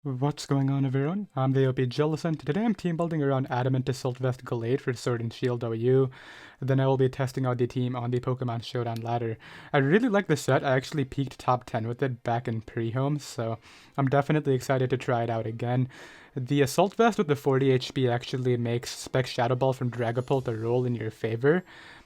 What's going on, everyone? I'm the OPJellicent. Today I'm team building around Adamant Assault Vest Gallade for Sword and Shield OU. Then I will be testing out the team on the Pokemon Showdown ladder. I really like the set. I actually peaked top 10 with it back in Prehome, so I'm definitely excited to try it out again. The Assault Vest with the 40 HP actually makes Spec Shadow Ball from Dragapult a roll in your favor,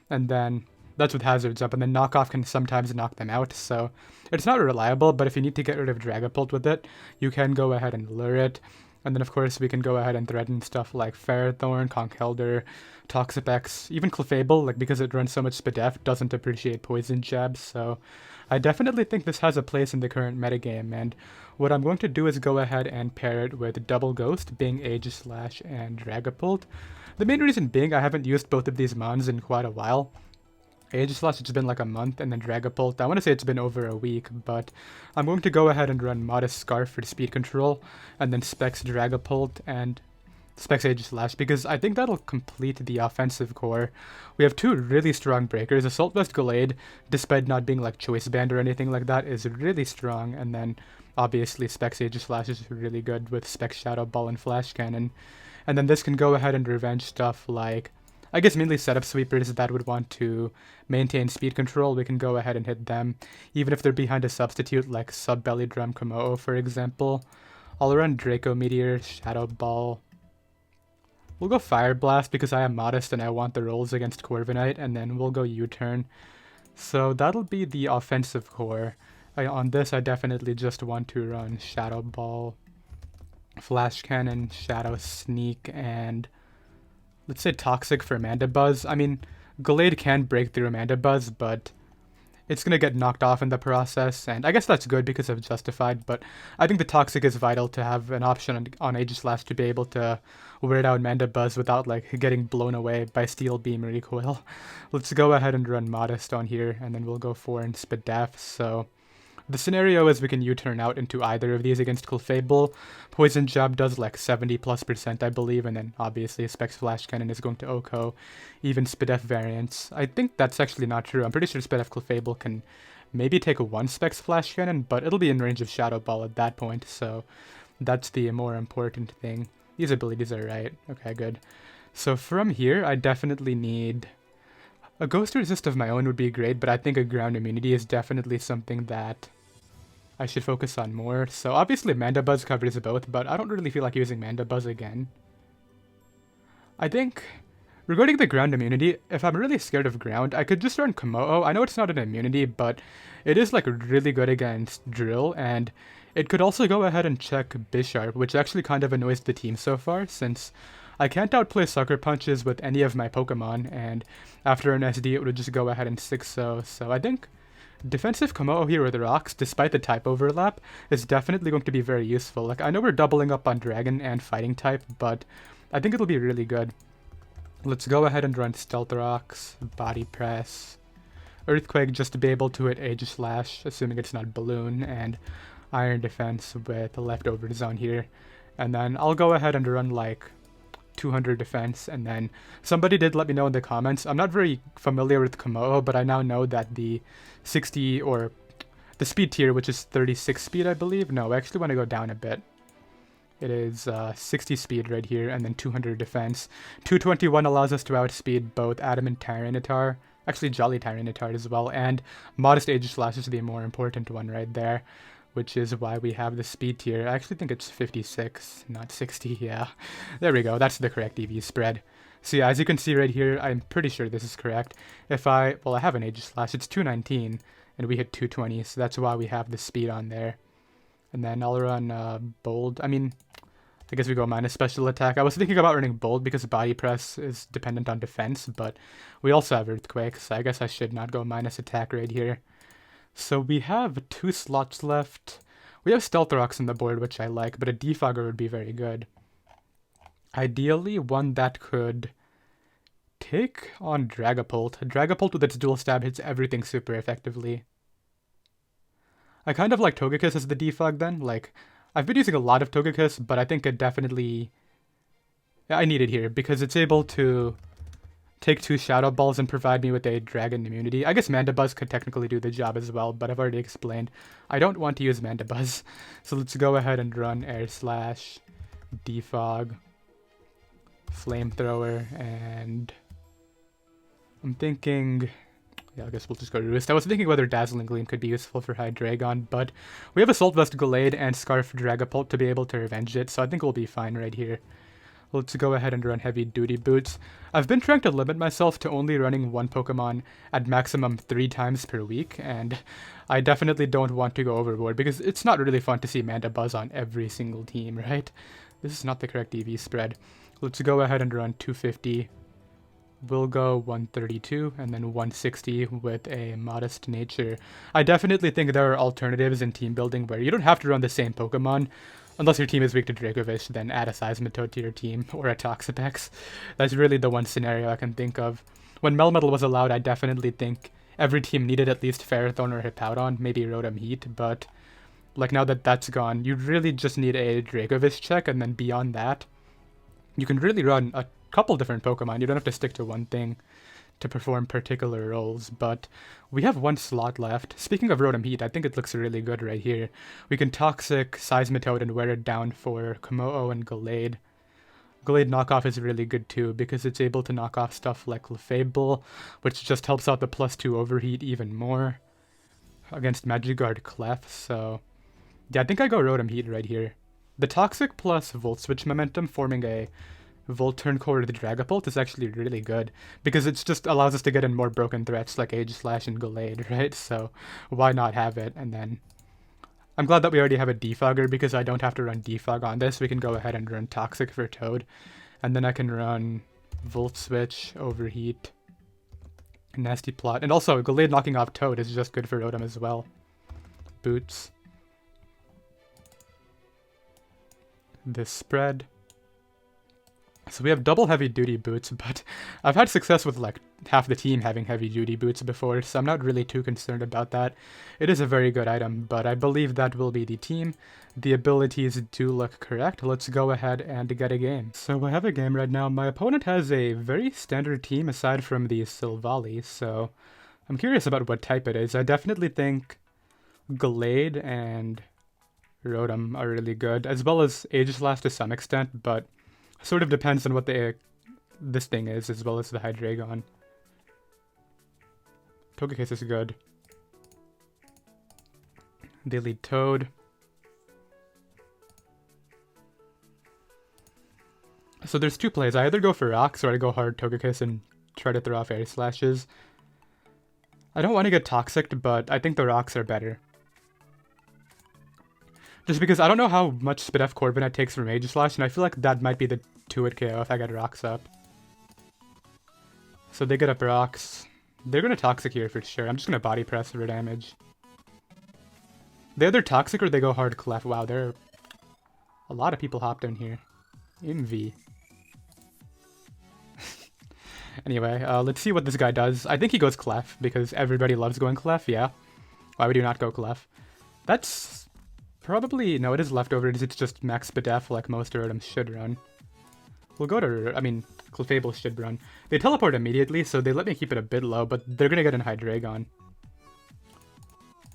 and then that's with hazards up, and then knockoff can sometimes knock them out, so it's not reliable, but if you need to get rid of Dragapult with it, you can go ahead and lure it. And then of course we can go ahead and threaten stuff like Ferrothorn, Conkeldurr, Toxapex, even Clefable, like because it runs so much Spadef, doesn't appreciate Poison Jabs, so I definitely think this has a place in the current metagame, and what I'm going to do is go ahead and pair it with Double Ghost, being Aegislash and Dragapult. The main reason being I haven't used both of these mons in quite a while. Aegislash, it's been like a month, and then Dragapult, I want to say it's been over a week, but I'm going to go ahead and run Modest Scarf for speed control, and then Specs Dragapult and Specs Aegislash, because I think that'll complete the offensive core. We have two really strong breakers. Assault Vest Gallade, despite not being like Choice Band or anything like that, is really strong, and then obviously Specs Aegislash is really good with Specs Shadow Ball and Flash Cannon. And then this can go ahead and revenge stuff like, I guess mainly setup sweepers that would want to maintain speed control. We can go ahead and hit them, even if they're behind a substitute like Sub Belly Drum Kommo-o, for example. I'll run Draco Meteor, Shadow Ball. We'll go Fire Blast because I am modest and I want the rolls against Corviknight, and then we'll go U-turn. So that'll be the offensive core. On this, I definitely just want to run Shadow Ball, Flash Cannon, Shadow Sneak, and let's say Toxic for Mandibuzz. I mean, Gallade can break through Mandibuzz, but it's going to get knocked off in the process, and I guess that's good because of Justified, but I think the Toxic is vital to have an option on Aegislash to be able to wear down Mandibuzz without, like, getting blown away by Steel Beam Recoil. Let's go ahead and run Modest on here, and then we'll go for in Spadef, so the scenario is we can U-turn out into either of these against Clefable. Poison Jab does like 70+%, I believe, and then obviously Specs Flash Cannon is going to OHKO, even Spadef variants. I think that's actually not true. I'm pretty sure Spadef Clefable can maybe take one Specs Flash Cannon, but it'll be in range of Shadow Ball at that point, so that's the more important thing. These abilities are right. Okay, good. So from here, I definitely need a Ghost Resist of my own would be great, but I think a Ground Immunity is definitely something that I should focus on more. So obviously Mandibuzz covers both, but I don't really feel like using Mandibuzz again. I think, regarding the Ground Immunity, if I'm really scared of Ground, I could just run Kommo-o. I know it's not an immunity, but it is like really good against Drill, and it could also go ahead and check Bisharp, which actually kind of annoys the team so far, since I can't outplay Sucker Punches with any of my Pokemon, and after an SD it would just go ahead and 6-0, so I think defensive Kommo-o here with Rocks, despite the type overlap, is definitely going to be very useful. Like, I know we're doubling up on Dragon and Fighting type, but I think it'll be really good. Let's go ahead and run Stealth Rocks, Body Press, Earthquake just to be able to hit Aegislash, assuming it's not Balloon, and Iron Defense with the Leftovers on here. And then I'll go ahead and run like 200 defense, and then somebody did let me know in the comments, I'm not very familiar with Kommo-o, but I now know that the 60 or the speed tier, which is 36 speed, I believe. No, I actually want to go down a bit. It is 60 speed right here, and then 200 defense. 221 allows us to outspeed both Adamant Tyranitar, actually Jolly Tyranitar as well, and Modest Aegislash is the more important one right there, which is why we have the speed tier. I actually think it's 56, not 60, yeah. There we go, that's the correct EV spread. So yeah, as you can see right here, I'm pretty sure this is correct. If I have an Aegislash, it's 219, and we hit 220, so that's why we have the speed on there. And then I'll run Bold. I mean, I guess we go minus special attack. I was thinking about running Bold because Body Press is dependent on defense, but we also have Earthquake, so I guess I should not go minus attack right here. So we have 2 slots left. We have Stealth Rocks on the board, which I like, but a Defogger would be very good. Ideally, one that could take on Dragapult. Dragapult with its dual stab hits everything super effectively. I kind of like Togekiss as the defog then. Like, I've been using a lot of Togekiss, but I think it definitely, I need it here because it's able to take 2 Shadow Balls and provide me with a Dragon immunity. I guess Mandibuzz could technically do the job as well, but I've already explained. I don't want to use Mandibuzz. So let's go ahead and run Air Slash, Defog, Flamethrower, and I'm thinking... yeah, I guess we'll just go Roost. I was thinking whether Dazzling Gleam could be useful for Hydreigon, but we have Assault Vest Gallade and Scarf Dragapult to be able to revenge it, so I think we'll be fine right here. Let's go ahead and run Heavy Duty Boots. I've been trying to limit myself to only running one Pokemon at maximum 3 times per week, and I definitely don't want to go overboard, because it's not really fun to see Mandibuzz on every single team, right? This is not the correct EV spread. Let's go ahead and run 250. We'll go 132 and then 160 with a Modest Nature. I definitely think there are alternatives in team building where you don't have to run the same Pokemon. Unless your team is weak to Dracovish, then add a Seismitoad to your team, or a Toxapex. That's really the one scenario I can think of. When Melmetal was allowed, I definitely think every team needed at least Ferrothorn or Hippowdon, maybe Rotom Heat, but like now that that's gone, you really just need a Dracovish check, and then beyond that, you can really run a couple different Pokemon. You don't have to stick to one thing to perform particular roles, but we have 1 slot left. Speaking of Rotom Heat, I think it looks really good right here. We can Toxic, Seismitoad, and wear it down for Kommo-o and Gallade. Gallade knockoff is really good too, because it's able to knock off stuff like Clefable, which just helps out the +2 Overheat even more against Magikarp Clef, so yeah, I think I go Rotom Heat right here. The Toxic plus Volt Switch momentum forming a Volturn core to the Dragapult is actually really good, because it just allows us to get in more broken threats like Aegislash and Gallade, right? So why not have it? And then I'm glad that we already have a Defogger, because I don't have to run Defog on this. We can go ahead and run Toxic for Toad, and then I can run Volt Switch, Overheat, Nasty Plot, and also Gallade knocking off Toad is just good for Rotom as well. Boots. This spread. So we have double heavy duty boots, but I've had success with like half the team having heavy duty boots before, so I'm not really too concerned about that. It is a very good item, but I believe that will be the team. The abilities do look correct. Let's go ahead and get a game. So I have a game right now. My opponent has a very standard team aside from the Silvally, so I'm curious about what type it is. I definitely think Gallade and Rotom are really good, as well as Aegislash to some extent, but sort of depends on what this thing is, as well as the Hydreigon. Togekiss is good. They lead Toad. So there's 2 plays. I either go for Rocks or I go hard Togekiss and try to throw off Air Slashes. I don't want to get Toxic, but I think the Rocks are better. Just because I don't know how much Spidef Corviknight takes from Aegislash, and I feel like that might be the 2-hit KO if I get Rocks up. So they get up Rocks. They're going to Toxic here for sure. I'm just going to Body Press for damage. They either Toxic or they go hard Clef. Wow, there are a lot of people hopped in here. MV. Anyway, let's see what this guy does. I think he goes Clef, because everybody loves going Clef, yeah. Why would you not go Clef? That's... probably, no, it is Leftovers, it's just Max Spidef like most Rotoms should run. We'll go to, Clefable should run. They teleport immediately, so they let me keep it a bit low, but they're gonna get in Hydreigon.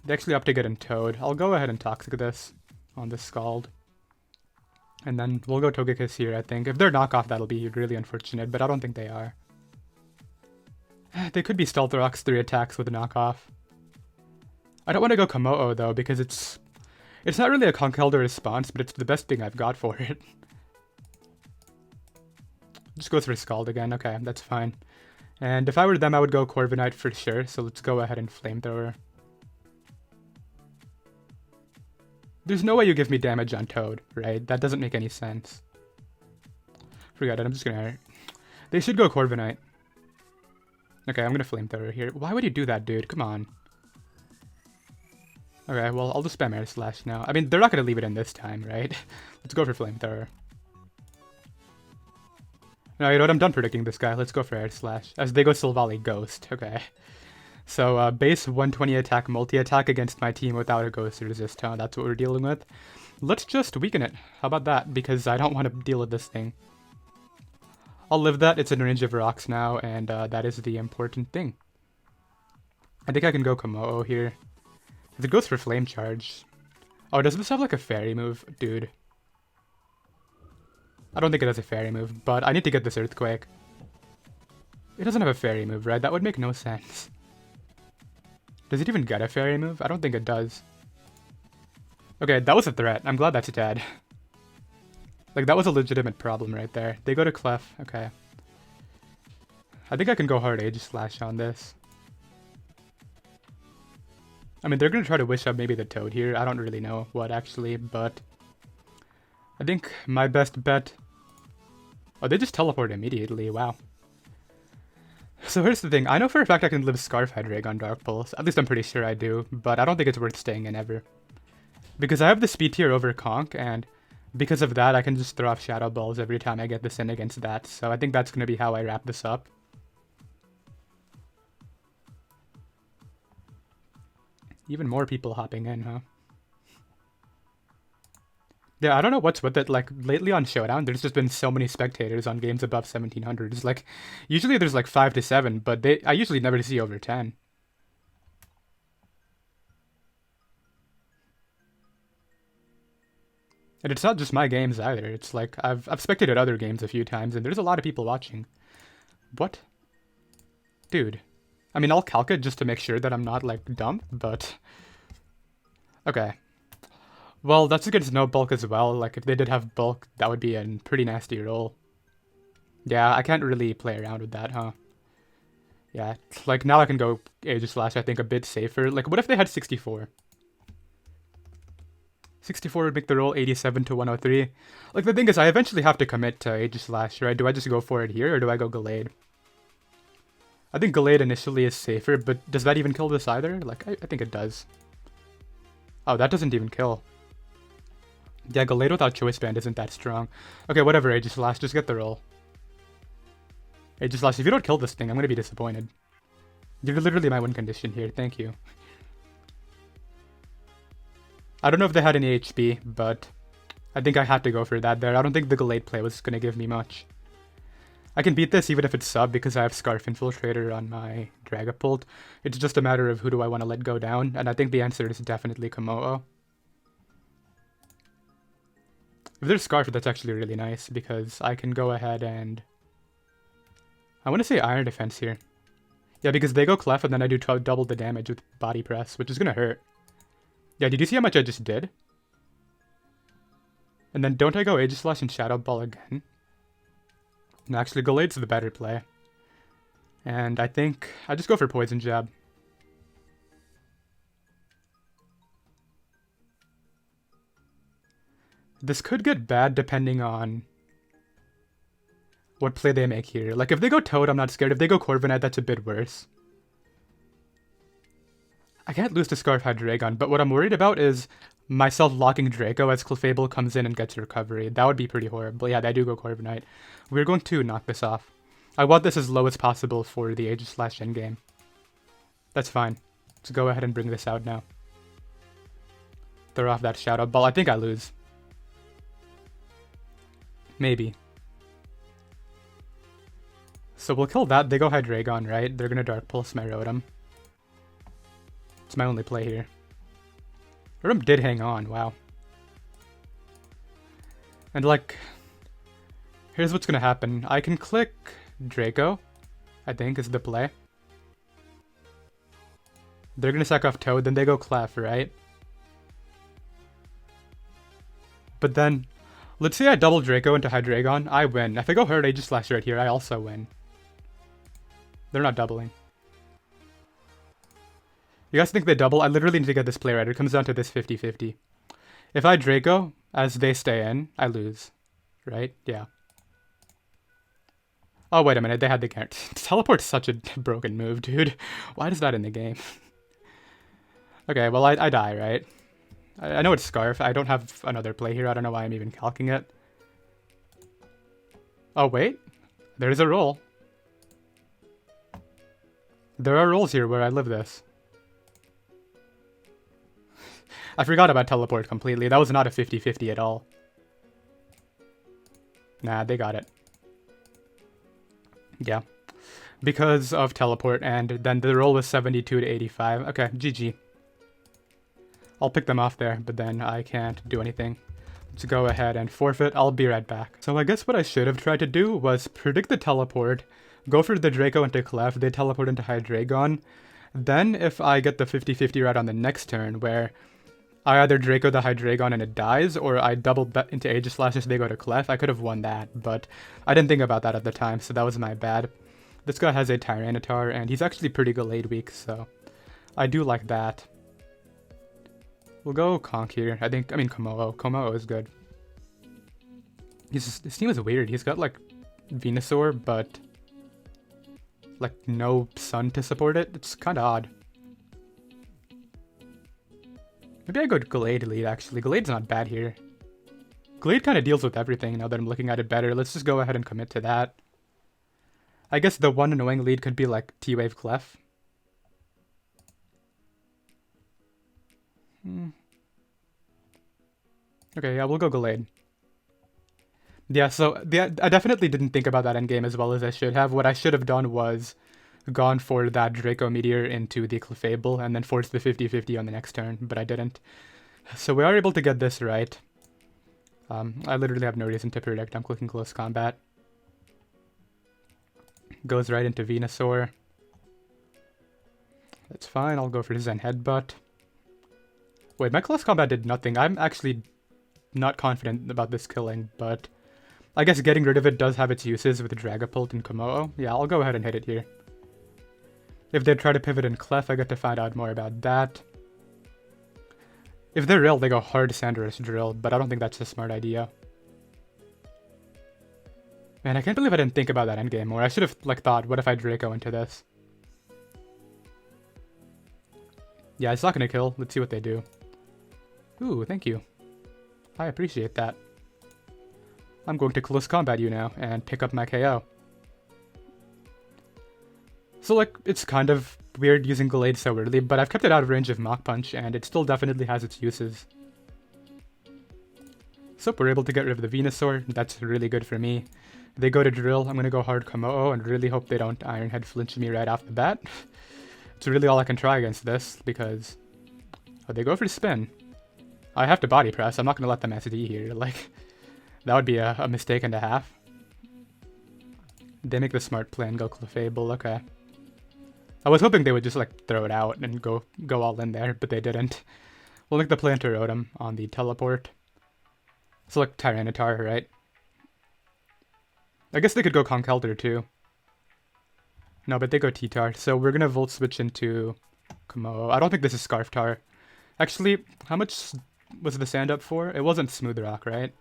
They actually opt to get in Toad. I'll go ahead and Toxic this on the Scald. And then we'll go Togekiss here, I think. If they're knockoff, that'll be really unfortunate, but I don't think they are. They could be Stealth Rocks 3 attacks with a knockoff. I don't want to go Kommo-o though, because it's not really a Conkeldurr response, but it's the best thing I've got for it. Just goes for Scald again. Okay, that's fine. And if I were them, I would go Corviknight for sure, so let's go ahead and Flamethrower. There's no way you give me damage on Toad, right? That doesn't make any sense. Forget it, I'm just gonna... They should go Corviknight. Okay, I'm gonna Flamethrower here. Why would you do that, dude? Come on. Okay, well, I'll just spam Air Slash now. I mean, they're not going to leave it in this time, right? Let's go for Flamethrower. No, you know what? I'm done predicting this guy. Let's go for Air Slash. As they go Silvally Ghost. Okay. So, base 120 attack, multi-attack against my team without a Ghost resist. Huh? That's what we're dealing with. Let's just weaken it. How about that? Because I don't want to deal with this thing. I'll live that. It's in range of rocks now, and that is the important thing. I think I can go Kommo-o here. If it goes for Flame Charge... Oh, does this have like a fairy move? Dude. I don't think it has a fairy move, but I need to get this Earthquake. It doesn't have a fairy move, right? That would make no sense. Does it even get a fairy move? I don't think it does. Okay, that was a threat. I'm glad that's dead. Like, that was a legitimate problem right there. They go to Clef. Okay. I think I can go hard Aegislash on this. I mean, they're going to try to wish up maybe the Toad here. I don't really know what, actually, but... I think my best bet... Oh, they just teleport immediately. Wow. So here's the thing. I know for a fact I can live Scarf Headrig on Dark Pulse. At least I'm pretty sure I do, but I don't think it's worth staying in ever. Because I have the speed tier over Conk, and because of that, I can just throw off Shadow Balls every time I get this in against that. So I think that's going to be how I wrap this up. Even more people hopping in, huh? Yeah, I don't know what's with it. Like, lately on Showdown, there's just been so many spectators on games above 1700. It's like, usually there's like 5 to 7, but I usually never see over 10. And it's not just my games either. It's like, I've spectated other games a few times, and there's a lot of people watching. What? Dude. I mean, I'll calc it just to make sure that I'm not, like, dumb, but... Okay. Well, that's against no bulk as well. Like, if they did have bulk, that would be a pretty nasty roll. Yeah, I can't really play around with that, huh? Yeah, like, now I can go Aegislash, I think, a bit safer. Like, what if they had 64? 64 would make the roll 87 to 103. Like, the thing is, I eventually have to commit to Aegislash, right? Do I just go for it here, or do I go Gallade? I think Gallade initially is safer, but does that even kill this either? Like, I think it does. Oh, that doesn't even kill. Yeah, Gallade without Choice Band isn't that strong. Okay, whatever, Aegislash, just get the roll. Aegislash, if you don't kill this thing, I'm gonna be disappointed. You're literally my win condition here, thank you. I don't know if they had any HP, but I think I had to go for that there. I don't think the Gallade play was gonna give me much. I can beat this even if it's sub because I have Scarf Infiltrator on my Dragapult. It's just a matter of who do I want to let go down, and I think the answer is definitely Kommo-o. If there's Scarf, that's actually really nice because I can go ahead and... I want to say Iron Defense here. Yeah, because they go Clef and then I do double the damage with Body Press, which is going to hurt. Yeah, did you see how much I just did? And then don't I go Aegislash and Shadow Ball again? No, actually, Gallade's the better play. And I think I just go for Poison Jab. This could get bad depending on what play they make here. Like, if they go Toad, I'm not scared. If they go Corviknight, that's a bit worse. I can't lose to Scarf Hydreigon, but what I'm worried about is myself locking Draco as Clefable comes in and gets recovery. That would be pretty horrible. Yeah, they do go Corviknight. We're going to knock this off. I want this as low as possible for the Aegislash endgame. That's fine. Let's go ahead and bring this out now. Throw off that Shadow Ball. I think I lose. Maybe. So we'll kill that. They go Hydreigon, right? They're gonna Dark Pulse my Rotom. It's my only play here. Rotom did hang on, wow. And like, here's what's gonna happen. I can click Draco, I think is the play. They're gonna sack off Toad, then they go Clef, right? But then, let's say I double Draco into Hydreigon, I win. If I go hard Aegislash right here, I also win. They're not doubling. You guys think they double? I literally need to get this play right. It comes down to this 50-50. If I Draco, as they stay in, I lose. Right? Yeah. Oh, wait a minute. They had the counter. Teleport's such a broken move, dude. Why is that in the game? Okay, well, I die, right? I know it's Scarf. I don't have another play here. I don't know why I'm even calcing it. Oh, wait. There's a roll. There are rolls here where I live this. I forgot about Teleport completely. That was not a 50-50 at all. Nah, they got it. Yeah. Because of teleport, and then the roll was 72 to 85. Okay, GG. I'll pick them off there, but then I can't do anything. Let's go ahead and forfeit. I'll be right back. So I guess what I should have tried to do was predict the teleport, go for the Draco into Clef, they teleport into Hydreigon. Then if I get the 50-50 right on the next turn, where I either Draco the Hydreigon and it dies, or I double bet into Aegislash as they go to Clef, I could have won that, but I didn't think about that at the time, so that was my bad. This guy has a Tyranitar, and he's actually pretty Gallade weak, so I do like that. We'll go Conk here. Kommo-o. Kommo-o is good. His team is weird. He's got, like, Venusaur, but, like, no Sun to support it. It's kind of odd. Maybe I go Gallade lead, actually. Gallade's not bad here. Gallade kind of deals with everything now that I'm looking at it better. Let's just go ahead and commit to that. I guess the one annoying lead could be, like, T-Wave Clef. Okay, yeah, we'll go Gallade. Yeah, so I definitely didn't think about that endgame as well as I should have. What I should have done was gone for that Draco Meteor into the Clefable and then force the 50-50 on the next turn, but I didn't. So we are able to get this right. I literally have no reason to predict. I'm clicking Close Combat. Goes right into Venusaur. That's fine, I'll go for Zen Headbutt. Wait, my Close Combat did nothing. I'm actually not confident about this killing, but I guess getting rid of it does have its uses with Dragapult and Kommo-o. Yeah, I'll go ahead and hit it here. If they try to pivot in Clef, I get to find out more about that. If they're real, they go hard Sandorous Drill, but I don't think that's a smart idea. Man, I can't believe I didn't think about that endgame more. I should have, like, thought, what if I Draco into this? Yeah, it's not gonna kill. Let's see what they do. Ooh, thank you. I appreciate that. I'm going to Close Combat you now, and pick up my KO. So, like, it's kind of weird using Gallade so early, but I've kept it out of range of Mach Punch, and it still definitely has its uses. So we're able to get rid of the Venusaur. That's really good for me. They go to Drill. I'm going to go hard Kommo-o and really hope they don't Iron Head flinch me right off the bat. It's really all I can try against this, because... Oh, they go for Spin. I have to Body Press. I'm not going to let them SD here. Like, that would be a mistake and a half. They make the smart play and go Clefable. Okay. I was hoping they would just, like, throw it out and go all in there, but they didn't. We'll make the play into Rotom on the teleport. Select Tyranitar, right? I guess they could go Conkeldurr too. No, but they go T-Tar, so we're gonna Volt Switch into Kommo-o. I don't think this is Scarftar. Actually, how much was the sand up for? It wasn't Smooth Rock, right?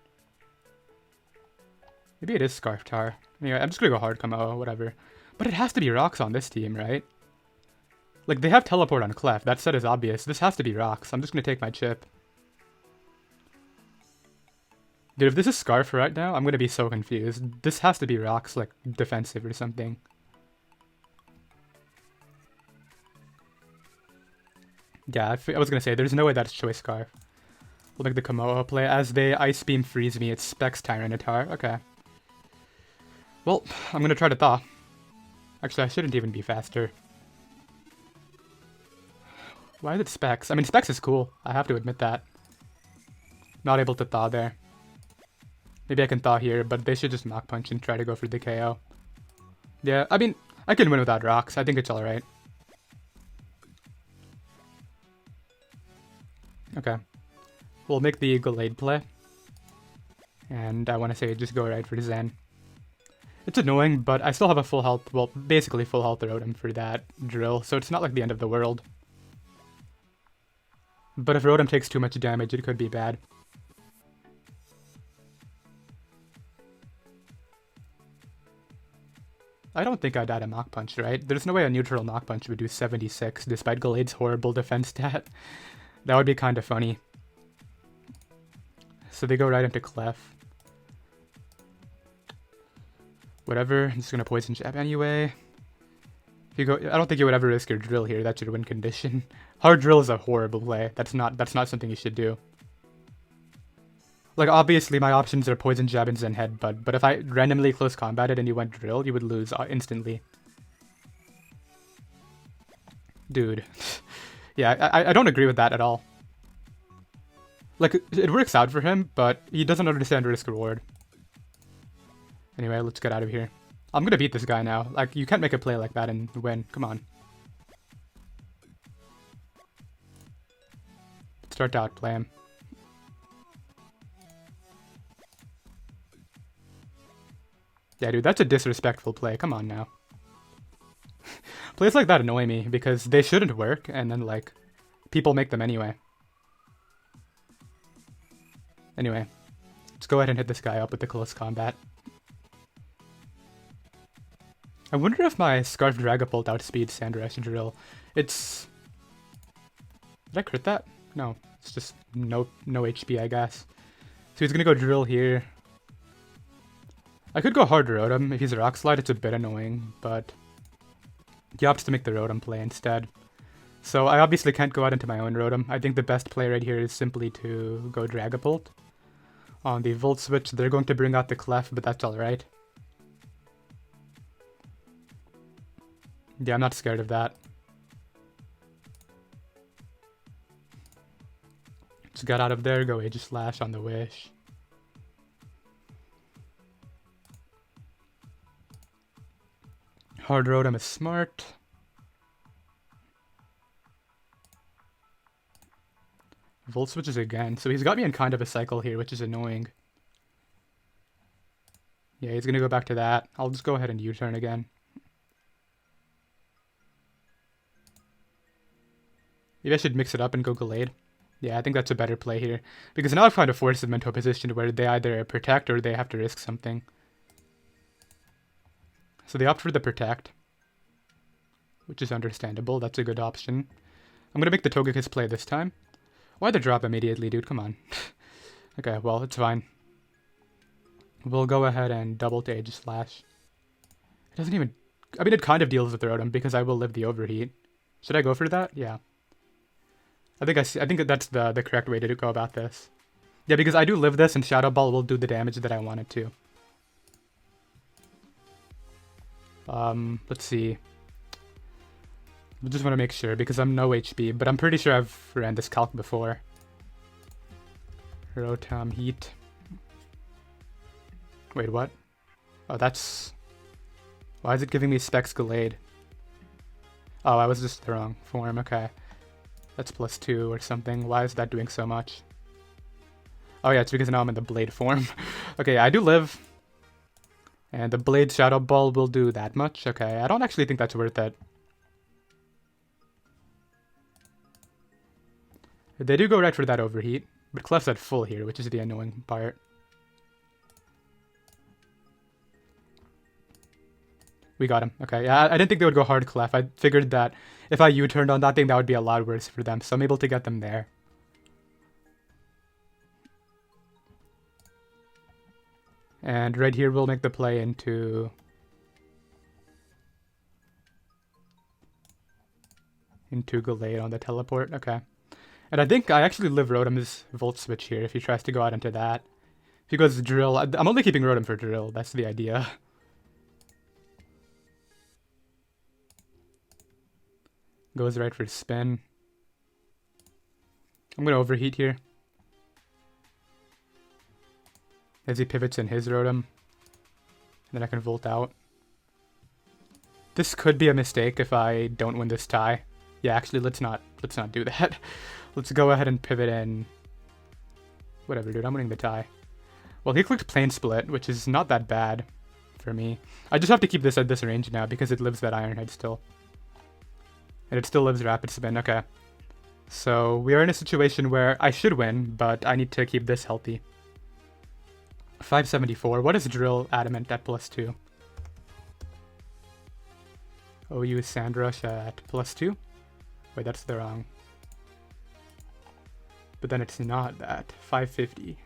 Maybe it is Scarftar. Anyway, I'm just gonna go hard Kommo-o, whatever. But it has to be rocks on this team, right? Like, they have Teleport on Clef. That set is obvious. This has to be rocks. I'm just gonna take my chip. Dude, if this is Scarf right now, I'm gonna be so confused. This has to be rocks, like, defensive or something. Yeah, I was gonna say, there's no way that's Choice Scarf. We'll make the Kommo-o play. As they Ice Beam freeze me, it specs Tyranitar. Okay. Well, I'm gonna try to Thaw. Actually, I shouldn't even be faster. Why is it Specs? I mean, Specs is cool. I have to admit that. Not able to Thaw there. Maybe I can Thaw here, but they should just Mach Punch and try to go for the KO. Yeah, I mean, I can win without rocks. I think it's alright. Okay. We'll make the Gallade play. And I want to say just go right for Zen. It's annoying, but I still have a full health, well, basically full health Rotom for that Drill, so it's not like the end of the world. But if Rotom takes too much damage, it could be bad. I don't think I died a Mach Punch, right? There's no way a neutral Mach Punch would do 76, despite Gallade's horrible defense stat. That would be kind of funny. So they go right into Clef. Whatever, I'm just gonna Poison Jab anyway. If you go, I don't think you would ever risk your Drill here. That's your win condition. Hard Drill is a horrible play. That's not something you should do. Like, obviously, my options are Poison Jab and Zen Headbutt, but if I randomly close combated and you went Drill, you would lose instantly. Dude. Yeah, I don't agree with that at all. Like, it works out for him, but he doesn't understand risk-reward. Anyway, let's get out of here. I'm gonna beat this guy now. Like, you can't make a play like that and win. Come on. Start to outplay him. Yeah, dude, that's a disrespectful play. Come on now. Plays like that annoy me because they shouldn't work, and then, like, people make them anyway. Anyway, let's go ahead and hit this guy up with the close combat. I wonder if my Scarf Dragapult outspeeds Sandrush Drill. It's... Did I crit that? No, it's just no HP, I guess. So he's gonna go Drill here. I could go hard Rotom. If he's a Rock Slide, it's a bit annoying, but he opts to make the Rotom play instead. So I obviously can't go out into my own Rotom. I think the best play right here is simply to go Dragapult. On the Volt Switch, they're going to bring out the Clef, but that's alright. Yeah, I'm not scared of that. Let's get out of there, go Aegislash on the Wish. Hard Rotom is smart. Volt switches again, so he's got me in kind of a cycle here, which is annoying. Yeah, he's gonna go back to that. I'll just go ahead and U-turn again. Maybe I should mix it up and go Gallade. Yeah, I think that's a better play here. Because now I've kind of forced them into a position where they either protect or they have to risk something. So they opt for the Protect, which is understandable. That's a good option. I'm gonna make the Togekiss play this time. Why the drop immediately, dude? Come on. Okay, well, it's fine. We'll go ahead and double to Aegislash. It doesn't even... I mean, it kind of deals with the Rotom because I will live the Overheat. Should I go for that? Yeah. I think that's the correct way to go about this. Yeah, because I do live this and Shadow Ball will do the damage that I want it to. Let's see. I just want to make sure because I'm no HP, but I'm pretty sure I've ran this calc before. Rotom Heat. Wait, what? Oh, that's... Why is it giving me Specs Gallade? Oh, I was just the wrong form, okay. That's +2 or something. Why is that doing so much? Oh yeah, it's because now I'm in the Blade form. Okay, I do live. And the Blade Shadow Ball will do that much. Okay, I don't actually think that's worth it. They do go right for that Overheat, but Clef's at full here, which is the annoying part. We got him. Okay, yeah, I didn't think they would go hard Clef. I figured that if I U-turned on that thing, that would be a lot worse for them, so I'm able to get them there. And right here, we'll make the play into... Gallade on the teleport. Okay. And I think I actually live Rotom's Volt Switch here if he tries to go out into that. If he goes Drill, I'm only keeping Rotom for Drill. That's the idea. Goes right for Spin. I'm going to Overheat here. As he pivots in his Rotom. Then I can Volt out. This could be a mistake if I don't win this tie. Yeah, actually, let's not do that. Let's go ahead and pivot in. Whatever, dude, I'm winning the tie. Well, he clicked Plane Split, which is not that bad for me. I just have to keep this at this range now because it lives that Iron Head still. And it still lives Rapid Spin, okay. So, we are in a situation where I should win, but I need to keep this healthy. 574. What is Drill Adamant at +2? OU Sandrush at +2? Wait, that's the wrong. But then it's not that. 550.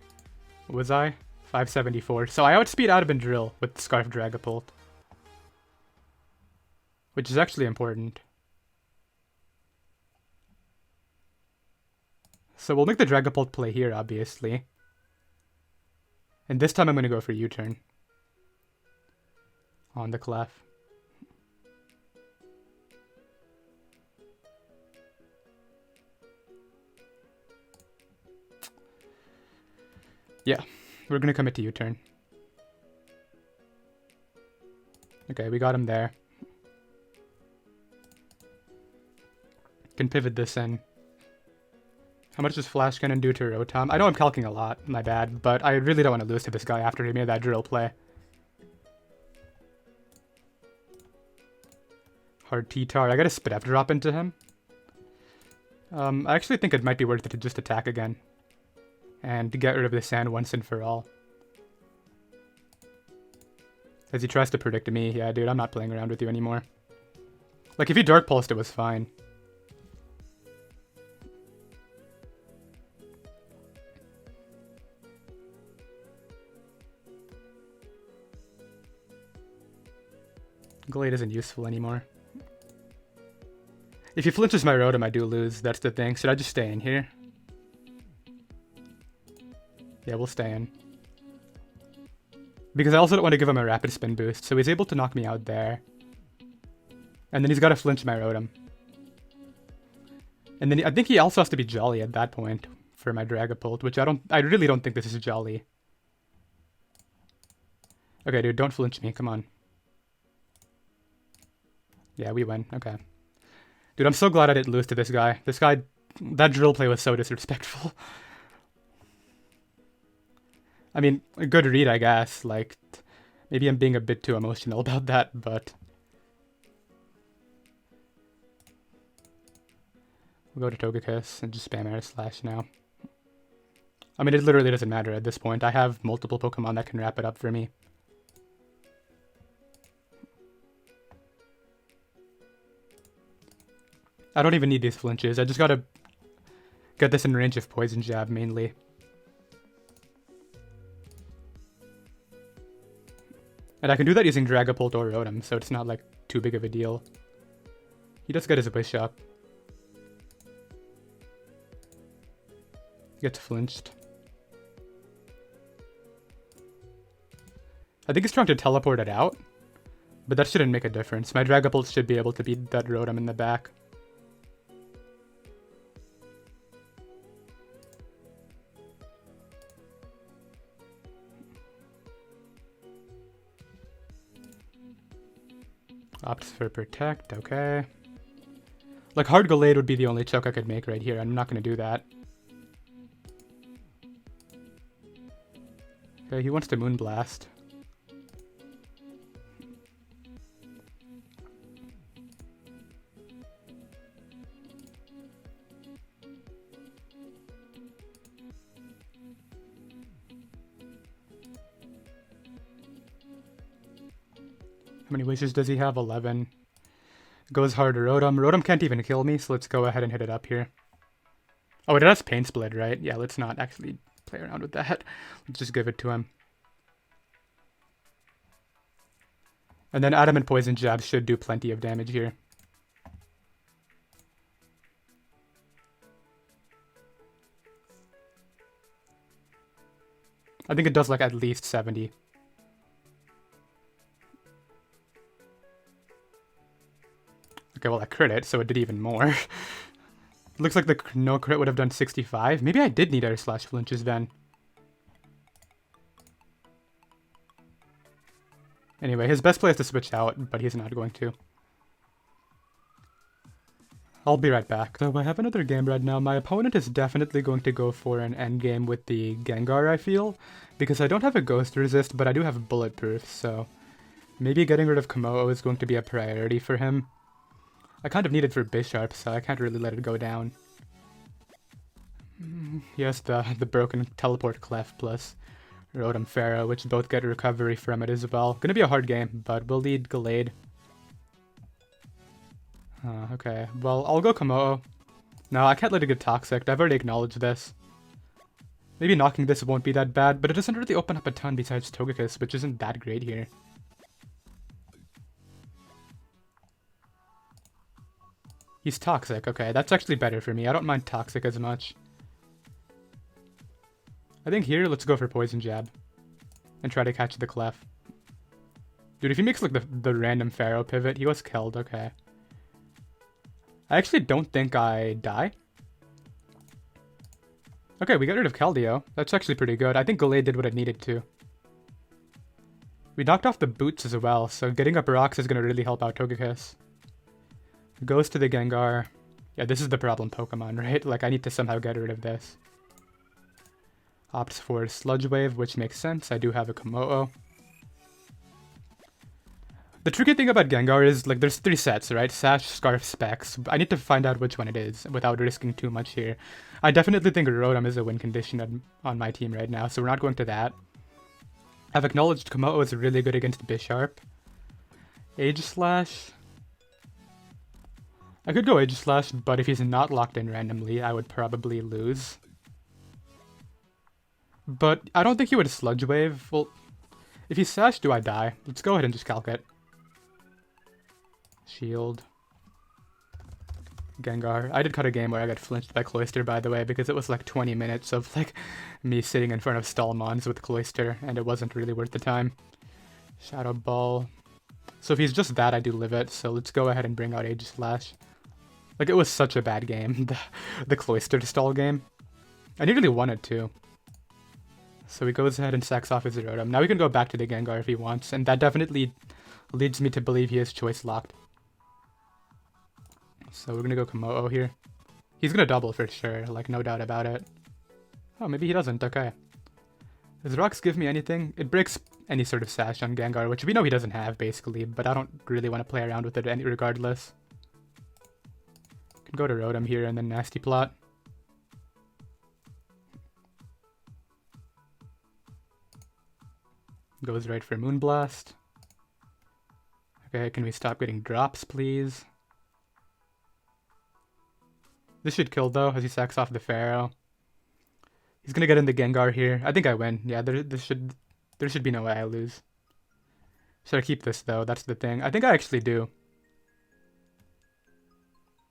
Was I? 574. So I outspeed Adamant Drill with Scarf Dragapult. Which is actually important. So we'll make the Dragapult play here, obviously. And this time I'm going to go for U-turn. On the clef. Yeah, we're going to commit to U-turn. Okay, we got him there. Can pivot this in. How much does Flash Cannon do to Rotom? I know I'm calcing a lot, my bad, but I really don't want to lose to this guy after he made that drill play. Hard T-Tar. I gotta Spit F drop into him. I actually think it might be worth it to just attack again. And to get rid of the sand once and for all. As he tries to predict me. Yeah, dude, I'm not playing around with you anymore. Like, if he Dark Pulsed, it was fine. Gallade isn't useful anymore. If he flinches my Rotom, I do lose. That's the thing. Should I just stay in here? Yeah, we'll stay in. Because I also don't want to give him a rapid spin boost, so he's able to knock me out there. And then he's got to flinch my Rotom. And then I think he also has to be Jolly at that point for my Dragapult, which I really don't think this is Jolly. Okay, dude, don't flinch me. Come on. Yeah, we win. Okay. Dude, I'm so glad I didn't lose to this guy. This guy, that drill play was so disrespectful. I mean, a good read, I guess. Like, maybe I'm being a bit too emotional about that, but... We'll go to Togekiss and just spam Aegislash now. I mean, it literally doesn't matter at this point. I have multiple Pokemon that can wrap it up for me. I don't even need these flinches. I just gotta get this in range of Poison Jab, mainly. And I can do that using Dragapult or Rotom, so it's not, like, too big of a deal. He does get his Wish up. Gets flinched. I think he's trying to teleport it out, but that shouldn't make a difference. My Dragapult should be able to beat that Rotom in the back. Opts for Protect, okay. Like, Hard Gallade would be the only choke I could make right here. I'm not going to do that. Okay, he wants to Moonblast. How many wishes does he have? 11. Goes hard to Rotom. Rotom can't even kill me, so let's go ahead and hit it up here. Oh, it has Pain Split, right? Yeah, let's not actually play around with that. Let's just give it to him. And then Adamant Poison Jab should do plenty of damage here. I think it does like at least 70. Okay, well I crit it, so it did even more. Looks like the no crit would have done 65. Maybe I did need Aegislash flinches then. Anyway, his best play is to switch out, but he's not going to. I'll be right back. So I have another game right now. My opponent is definitely going to go for an endgame with the Gengar, I feel. Because I don't have a Ghost Resist, but I do have Bulletproof, so... Maybe getting rid of Kommo-o is going to be a priority for him. I kind of need it for Bisharp, so I can't really let it go down. He has the broken Teleport Clef plus Rotom Pharaoh, which both get recovery from it as well. Gonna be a hard game, but we'll lead Gallade. Okay, well, I'll go Kommo-o. No, I can't let it get Toxic. I've already acknowledged this. Maybe knocking this won't be that bad, but it doesn't really open up a ton besides Togekiss, which isn't that great here. He's Toxic. Okay, that's actually better for me. I don't mind Toxic as much. I think here, let's go for Poison Jab. and try to catch the clef. Dude, if he makes like the random Pharaoh pivot, he was killed. Okay. I actually don't think I die. Okay, we got rid of Keldeo. That's actually pretty good. I think Gallade did what it needed to. We knocked off the boots as well, so getting up rocks is going to really help out Togekiss. Goes to the Gengar. Yeah, this is the problem Pokemon, right? Like, I need to somehow get rid of this. Opts for Sludge Wave, which makes sense. I do have a Kommo-o. The tricky thing about Gengar is, like, there's 3 sets, right? Sash, Scarf, Specs. I need to find out which one it is without risking too much here. I definitely think Rotom is a win condition on my team right now, so we're not going to that. I've acknowledged Kommo-o is really good against Bisharp. Aegislash. I could go Aegislash, but if he's not locked in randomly, I would probably lose. But I don't think he would Sludge Wave. Well, if he's Sash, do I die? Let's go ahead and just calc it. Shield. Gengar. I did cut a game where I got flinched by Cloyster, by the way, because it was like 20 minutes of like me sitting in front of Stallmons with Cloyster, and it wasn't really worth the time. Shadow Ball. So if he's just that, I do live it, so let's go ahead and bring out Aegislash. Like, it was such a bad game, the Cloyster stall game. And he really wanted to. So he goes ahead and sacks off his Rotom. Now we can go back to the Gengar if he wants, and that definitely leads me to believe he is choice locked. So we're gonna go Kommo-o here. He's gonna double for sure, like no doubt about it. Oh, maybe he doesn't, okay. Does Rocks give me anything? It breaks any sort of Sash on Gengar, which we know he doesn't have, basically, but I don't really want to play around with it regardless. Can go to Rotom here and then Nasty Plot. Goes right for Moonblast. Okay, can we stop getting drops, please? This should kill, though, as he sacks off the Pharaoh. He's gonna get in the Gengar here. I think I win. Yeah, there should be no way I lose. Should I keep this, though? That's the thing. I think I actually do.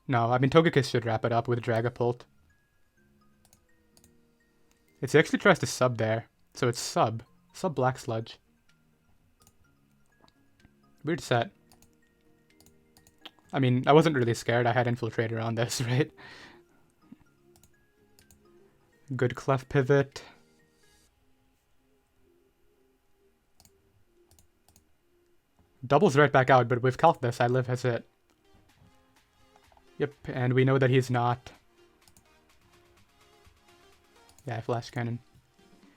No, I mean, Togekiss should wrap it up with Dragapult. He actually tries to sub there. So it's sub. Sub Black Sludge. Weird set. I mean, I wasn't really scared. I had Infiltrator on this, right? Good Clef Pivot. Doubles right back out, but we've calced this. I live as it. Yep, and we know that he's not. Yeah, Flash Cannon.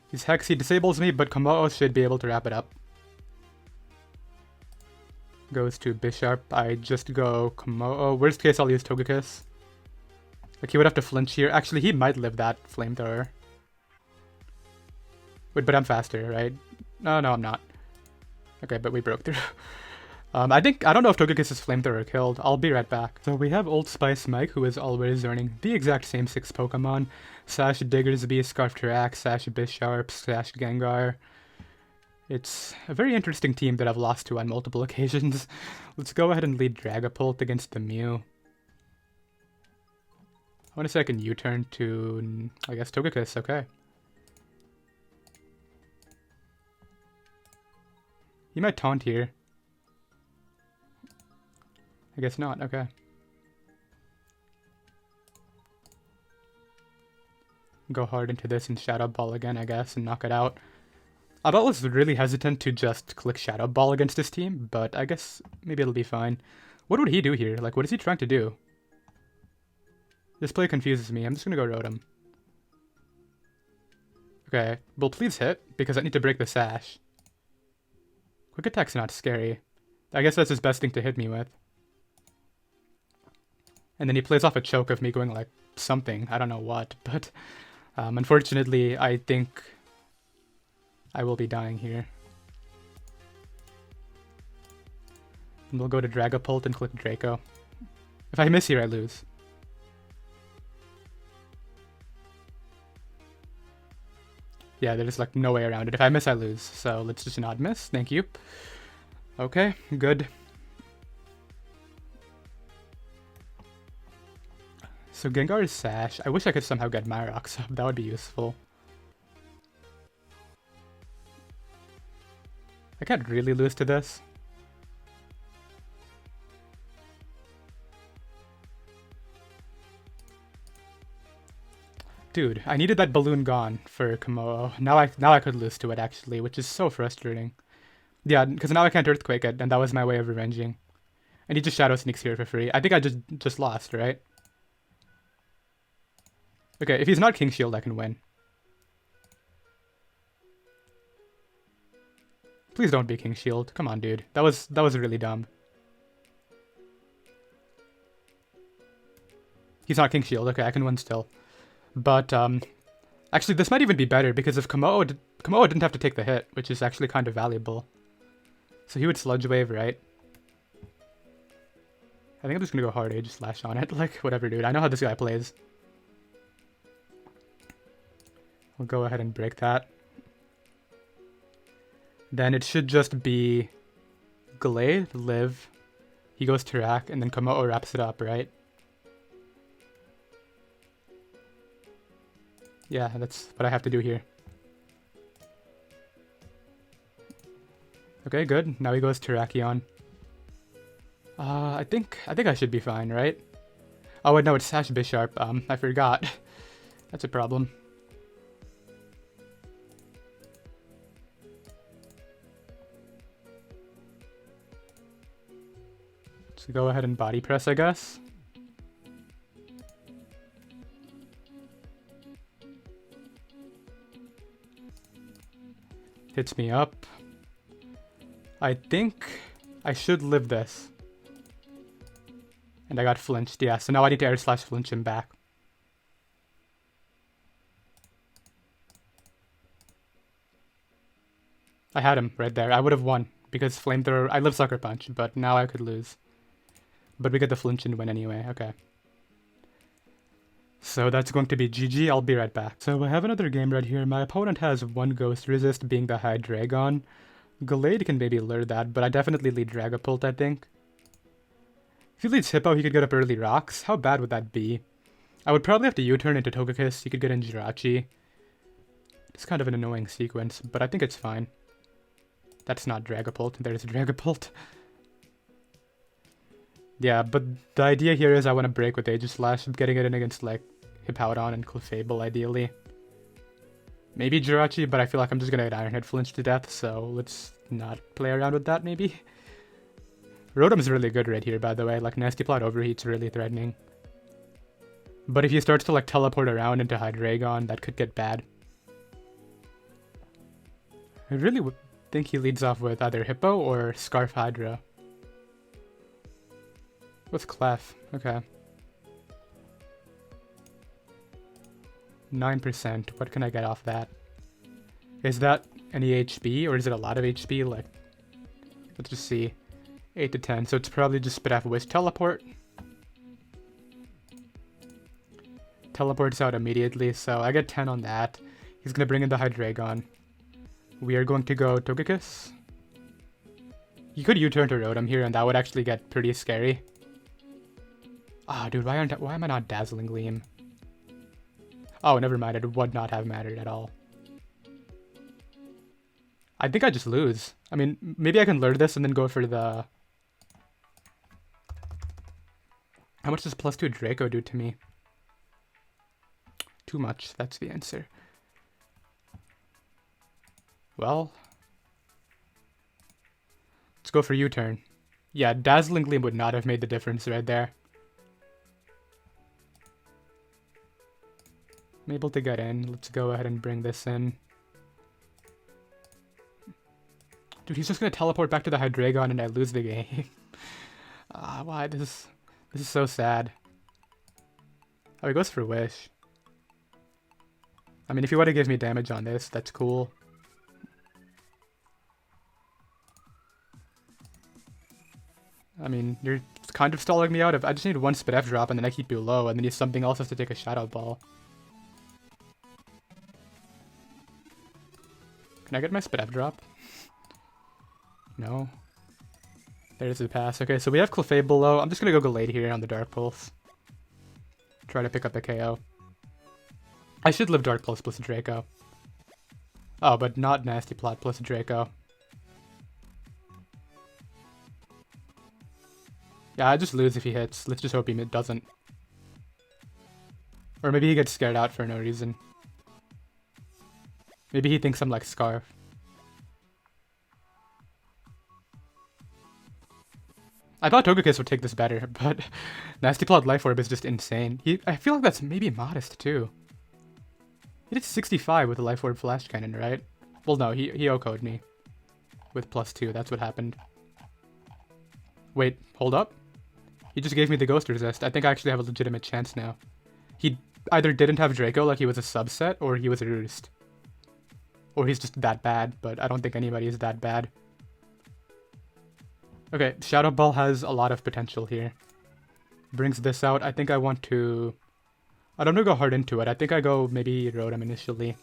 He's Hex, he disables me, but Kommo-o should be able to wrap it up. Goes to Bisharp. I just go Kommo-o. Worst case, I'll use Togekiss. Like, he would have to flinch here. Actually, he might live that Flamethrower. Wait, but I'm faster, right? No, I'm not. Okay, but we broke through. I don't know if Togekiss's Flamethrower killed. I'll be right back. So we have Old Spice Mike, who is always earning the exact same 6 Pokemon. Sash Diggersby, Scarf Tirac, Sash Bisharp, Sash Gengar. It's a very interesting team that I've lost to on multiple occasions. Let's go ahead and lead Dragapult against the Mew. I want a second U-turn to, I guess, Togekiss, okay. He might taunt here. I guess not, okay. Go hard into this and Shadow Ball again, I guess, and knock it out. I was really hesitant to just click Shadow Ball against this team, but I guess maybe it'll be fine. What would he do here? Like, what is he trying to do? This play confuses me. I'm just gonna go Rotom. Okay, well, please hit, because I need to break the Sash. Quick Attack's not scary. I guess that's his best thing to hit me with. And then he plays off a choke of me going like something. I don't know what, but unfortunately, I think I will be dying here. And we'll go to Dragapult and click Draco. If I miss here, I lose. Yeah, there's like no way around it. If I miss, I lose. So let's just not miss. Thank you. Okay, good. So Gengar is Sash. I wish I could somehow get Myrox up. That would be useful. I can't really lose to this. Dude, I needed that balloon gone for Kommo-o. Now I could lose to it actually, which is so frustrating. Yeah, because now I can't Earthquake it, and that was my way of revenging. And he just Shadow Sneaks here for free. I think I just lost, right? Okay, if he's not King Shield, I can win. Please don't be King Shield. Come on, dude. That was really dumb. He's not King Shield. Okay, I can win still. But, actually, this might even be better, because if Kommo-o didn't have to take the hit, which is actually kind of valuable. So he would Sludge Wave, right? I think I'm just gonna go hard Aegislash on it. Like, whatever, dude. I know how this guy plays. We'll go ahead and break that. Then it should just be Gallade, live. He goes to rack, and then Kommo-o wraps it up, right? Yeah, that's what I have to do here. Okay, good. Now he goes Terrakion. I think I should be fine, right? Oh wait, no, it's Sash Bisharp. I forgot. That's a problem. So go ahead and body press, I guess. Hits me up. I think I should live this. And I got flinched, yeah, so now I need to Air Slash flinch him back. I had him right there. I would have won because Flamethrower, I live Sucker Punch, but now I could lose. But we get the flinch and win anyway, okay. So that's going to be GG, I'll be right back. So I have another game right here. My opponent has one Ghost Resist, being the Hydreigon. Gallade can maybe lure that, but I definitely lead Dragapult, I think. If he leads Hippo, he could get up early Rocks. How bad would that be? I would probably have to U-turn into Togekiss, he could get in Jirachi. It's kind of an annoying sequence, but I think it's fine. That's not Dragapult, there's Dragapult. Yeah, but the idea here is I want to break with Aegislash, getting it in against, like, Hippowdon and Clefable, ideally. Maybe Jirachi, but I feel like I'm just gonna get Iron Head flinch to death, so let's not play around with that, maybe. Rotom's really good right here, by the way. Like, Nasty Plot Overheat's really threatening. But if he starts to, like, teleport around into Hydreigon, that could get bad. I really would think he leads off with either Hippo or Scarf Hydra. What's Clef? Okay. 9%. What can I get off that? Is that any HP, or is it a lot of HP? Like, let's just see. 8 to 10, so it's probably just spit off Wish Teleport. Teleports out immediately, so I get 10 on that. He's gonna bring in the Hydreigon. We are going to go Togekiss. You could U-turn to Rotom here, and that would actually get pretty scary. Ah, dude, why am I not Dazzling Gleam? Oh, never mind, it would not have mattered at all. I think I just lose. I mean, maybe I can lure this and then go for the... How much does +2 Draco do to me? Too much, that's the answer. Well... Let's go for U-turn. Yeah, Dazzling Gleam would not have made the difference right there. I'm able to get in. Let's go ahead and bring this in. Dude, he's just gonna teleport back to the Hydreigon and I lose the game. Why? This is so sad. Oh, he goes for Wish. I mean, if you want to give me damage on this, that's cool. I mean, you're kind of stalling me out. I just need one Spit F drop and then I keep you low, and then something else has to take a Shadow Ball. Can I get my Spit F drop? No. There's the pass. Okay, so we have Clefable low. I'm just gonna go Gallade here on the Dark Pulse. Try to pick up a KO. I should live Dark Pulse plus Draco. Oh, but not Nasty Plot plus Draco. Yeah, I just lose if he hits. Let's just hope he doesn't. Or maybe he gets scared out for no reason. Maybe he thinks I'm like Scarf. I thought Togekiss would take this better, but Nasty Plot Life Orb is just insane. I feel like that's maybe modest too. He did 65 with the Life Orb Flash Cannon, right? Well, no, he OHKO'd me. With +2, that's what happened. Wait, hold up. He just gave me the Ghost Resist. I think I actually have a legitimate chance now. He either didn't have Draco, like he was a subset, or he was a Roost. Or he's just that bad, but I don't think anybody is that bad. Okay, Shadow Ball has a lot of potential here. Brings this out. I think I want to... I don't want to go hard into it. I think I go maybe Rotom initially.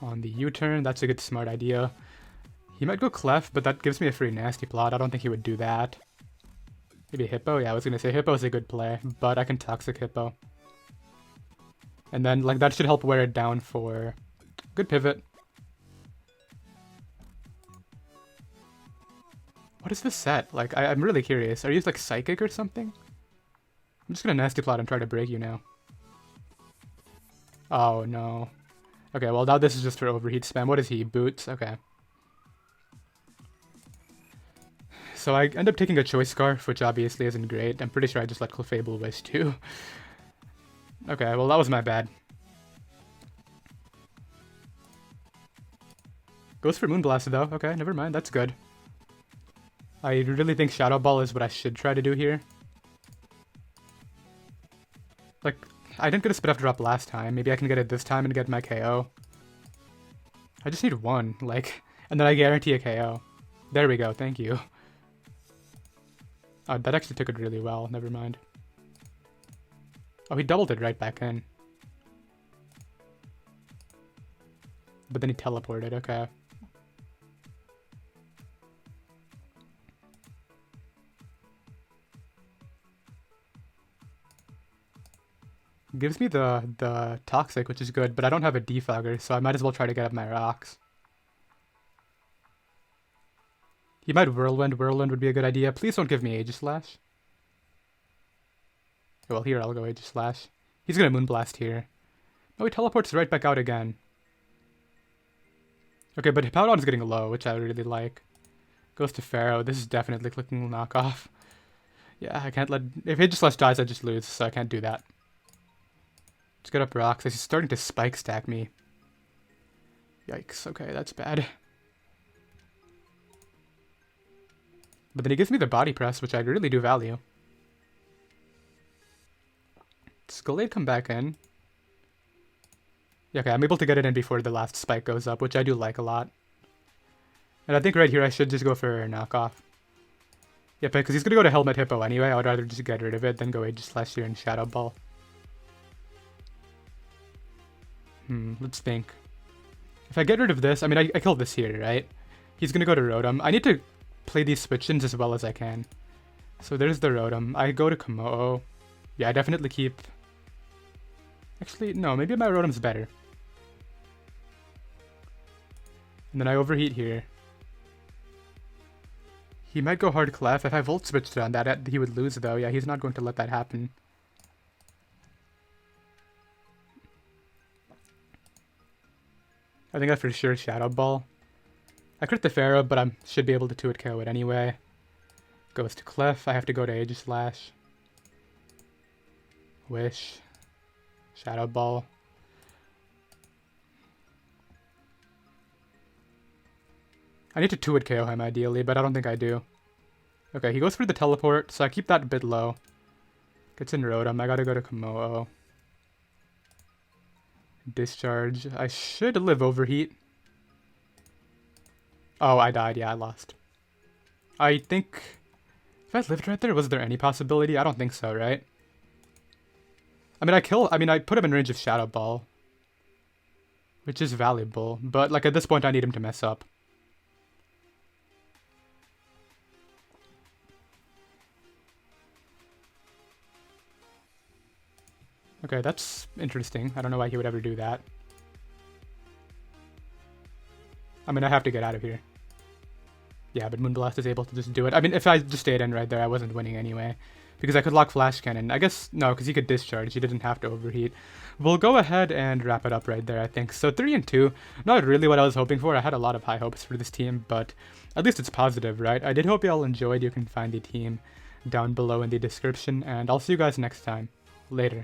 On the U-turn, that's a good smart idea. He might go Clef, but that gives me a free Nasty Plot. I don't think he would do that. Maybe Hippo? Yeah, I was going to say Hippo is a good play, but I can Toxic Hippo. And then, like, that should help wear it down for... Good pivot. What is this set? Like, I'm really curious. Are you like Psychic or something? I'm just gonna Nasty Plot and try to break you now. Oh, no. Okay, well, now this is just for overheat spam. What is he? Boots? Okay. So I end up taking a Choice Scarf, which obviously isn't great. I'm pretty sure I just let Clefable Wish too. Okay, well, that was my bad. Goes for Moonblast though. Okay, never mind. That's good. I really think Shadow Ball is what I should try to do here. Like, I didn't get a Spit Up Drop last time. Maybe I can get it this time and get my KO. I just need one, like, and then I guarantee a KO. There we go, thank you. Oh, that actually took it really well. Never mind. Oh, he doubled it right back in. But then he teleported, okay. Gives me the Toxic, which is good, but I don't have a Defogger, so I might as well try to get up my rocks. He might Whirlwind. Whirlwind would be a good idea. Please don't give me Aegislash. Well, here, I'll go Aegislash. He's gonna Moonblast here. Oh, he teleports right back out again. Okay, but Hippowdon is getting low, which I really like. Goes to Pharaoh. This is definitely clicking knockoff. Yeah, I can't let... If Aegislash dies, I just lose, so I can't do that. Let's get up rocks. He's starting to Spike Stack me. Yikes, okay, that's bad. But then he gives me the Body Press, which I really do value. Does Gallade come back in? Yeah, okay, I'm able to get it in before the last spike goes up, which I do like a lot. And I think right here I should just go for knockoff. Yep, because he's going to go to Helmet Hippo anyway. I would rather just get rid of it than go Aegislash here and Shadow Ball. Let's think. If I get rid of this, I mean, I killed this here, right? He's going to go to Rotom. I need to play these switch-ins as well as I can. So there's the Rotom. I go to Kommo-o. Yeah, I definitely keep... Actually, no, maybe my Rotom's better. And then I overheat here. He might go hard Clef. If I Volt Switched on that, he would lose though. Yeah, he's not going to let that happen. I think I for sure Shadow Ball. I crit the Pharaoh, but I should be able to 2-hit KO it anyway. Goes to Clef. I have to go to Aegislash. Wish. Shadow Ball. I need to 2-hit KO him ideally, but I don't think I do. Okay, he goes for the teleport, so I keep that a bit low. Gets in Rotom. I gotta go to Kommo-o. Discharge. I should live overheat. Oh, I died. Yeah, I lost. I think... If I lived right there, was there any possibility? I don't think so, right? I mean, I put him in range of Shadow Ball. Which is valuable. But, like, at this point, I need him to mess up. Okay, that's interesting. I don't know why he would ever do that. I mean, I have to get out of here. Yeah, but Moonblast is able to just do it. I mean, if I just stayed in right there, I wasn't winning anyway. Because I could lock Flash Cannon. I guess, no, because he could discharge. He didn't have to overheat. We'll go ahead and wrap it up right there, I think. So 3-2, not really what I was hoping for. I had a lot of high hopes for this team, but at least it's positive, right? I did hope you all enjoyed. You can find the team down below in the description, and I'll see you guys next time. Later.